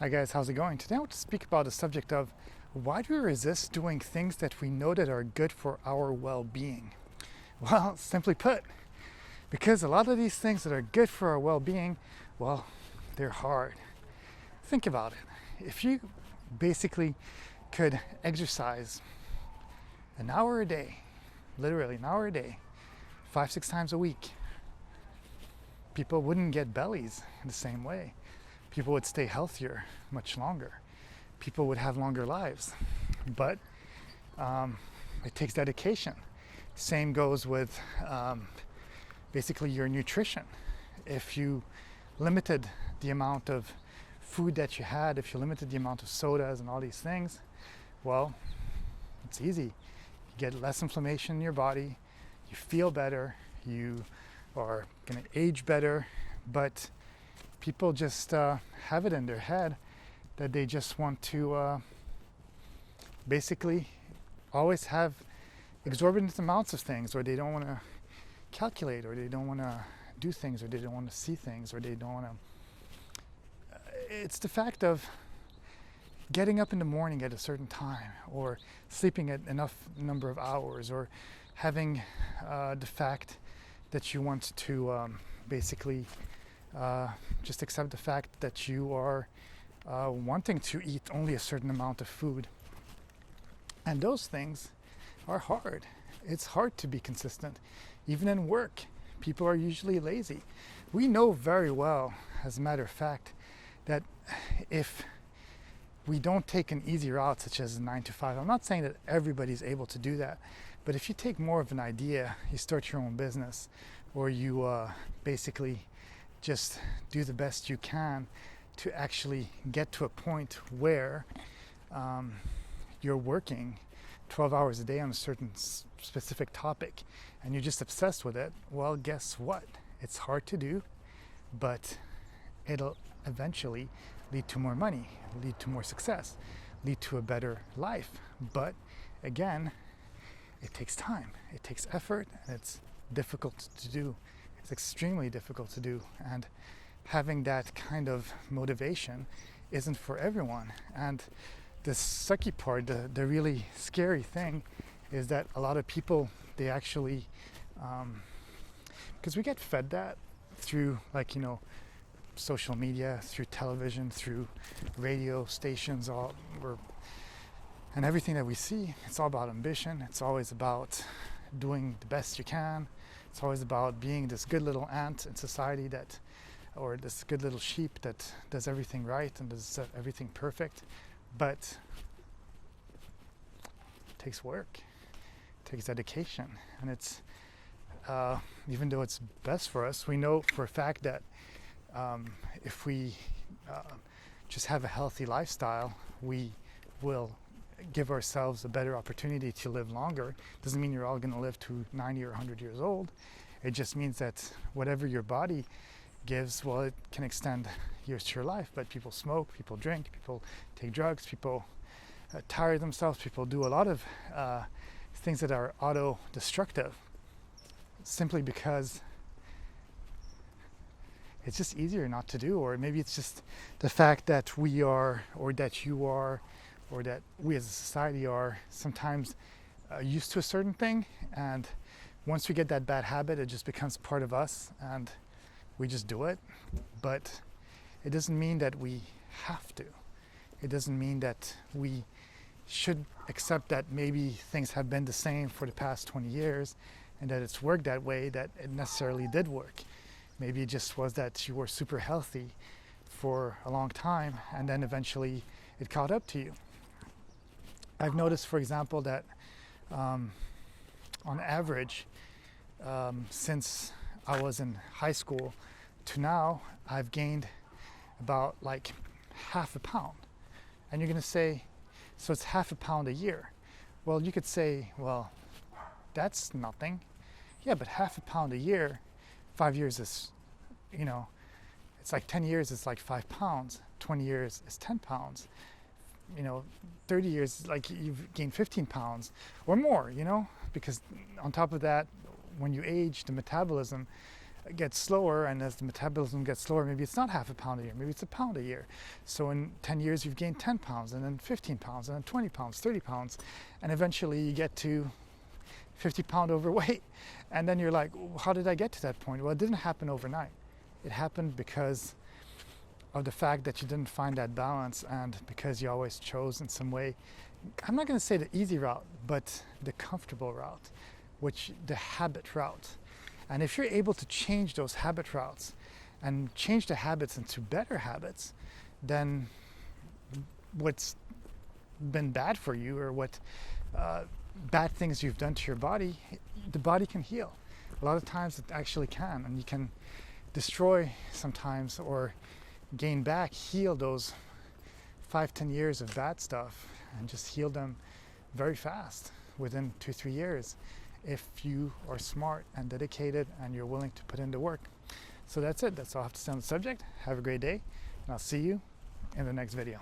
Hi guys, how's it going? Today I want to speak about the subject of why do we resist doing things that we know that are good for our well-being? Well, simply put, because a lot of these things that are good for our well-being, well, they're hard. Think about it. If you basically could exercise an hour a day, literally an hour a day, 5-6 times a week, people wouldn't get bellies in the same way. People would stay healthier much longer. People would have longer lives. But it takes dedication. Same goes with basically your nutrition. If you limited the amount of food that you had, if you limited the amount of sodas and all these things, well, it's easy. You get less inflammation in your body, you feel better, you are going to age better, but people just have it in their head that they just want to basically always have exorbitant amounts of things, or they don't want to calculate, or they don't want to do things, or they don't want to see things, or they don't want to. It's the fact of getting up in the morning at a certain time, or sleeping at enough number of hours, or having the fact that you want to basically just accept the fact that you are wanting to eat only a certain amount of food. And those things are hard. It's hard to be consistent. Even in work, people are usually lazy. We know very well, as a matter of fact, that if we don't take an easy route such as a 9 to 5, I'm not saying that everybody's able to do that, but if you take more of an idea, you start your own business, or you basically just do the best you can to actually get to a point where you're working 12 hours a day on a certain specific topic and you're just obsessed with it, well, guess what? It's hard to do, but it'll eventually lead to more money, lead to more success, lead to a better life. But again, it takes time, it takes effort, and it's difficult to do. It's extremely difficult to do, and having that kind of motivation isn't for everyone. And the sucky part, the really scary thing, is that a lot of people, they actually, because we get fed that through, like, social media, through television, through radio stations, and everything that we see, it's all about ambition. It's always about doing the best you can. It's always about being this good little ant in society or this good little sheep that does everything right and does everything perfect. But it takes work, it takes dedication, and it's even though it's best for us, we know for a fact that if we just have a healthy lifestyle, we will give ourselves a better opportunity to live longer. Doesn't mean you're all going to live to 90 or 100 years old. It just means that whatever your body gives, well, it can extend years to your life. But people smoke, people drink, people take drugs, people tire themselves, people do a lot of things that are auto-destructive simply because it's just easier not to do. Or maybe it's just the fact that we are, or that you are, or that we as a society are sometimes used to a certain thing, and once we get that bad habit, it just becomes part of us and we just do it. But it doesn't mean that we have to. It doesn't mean that we should accept that maybe things have been the same for the past 20 years and that it's worked that way, that it necessarily did work. Maybe it just was that you were super healthy for a long time and then eventually it caught up to you. I've noticed, for example, that on average, since I was in high school to now, I've gained about like half a pound. And you're going to say, so it's half a pound a year. Well, you could say, well, that's nothing. Yeah, but half a pound a year, 5 years is, it's like 10 years is like 5 pounds. 20 years is 10 pounds. 30 years, like you've gained 15 pounds or more, because on top of that, when you age, the metabolism gets slower, and as the metabolism gets slower, maybe it's not half a pound a year, maybe it's a pound a year. So in 10 years you've gained 10 pounds, and then 15 pounds, and then 20 pounds, 30 pounds, and eventually you get to 50-pound overweight. And then you're like, how did I get to that point? Well, it didn't happen overnight. It happened because of the fact that you didn't find that balance, and because you always chose in some way, I'm not going to say the easy route, but the comfortable route, which the habit route. And if you're able to change those habit routes and change the habits into better habits, then what's been bad for you, or what bad things you've done to your body, the body can heal. A lot of times it actually can, and you can destroy sometimes, or gain back, heal those 5-10 years of bad stuff, and just heal them very fast within 2-3 years, if you are smart and dedicated and you're willing to put in the work. So that's it. That's all I have to say on the subject. Have a great day, and I'll see you in the next video.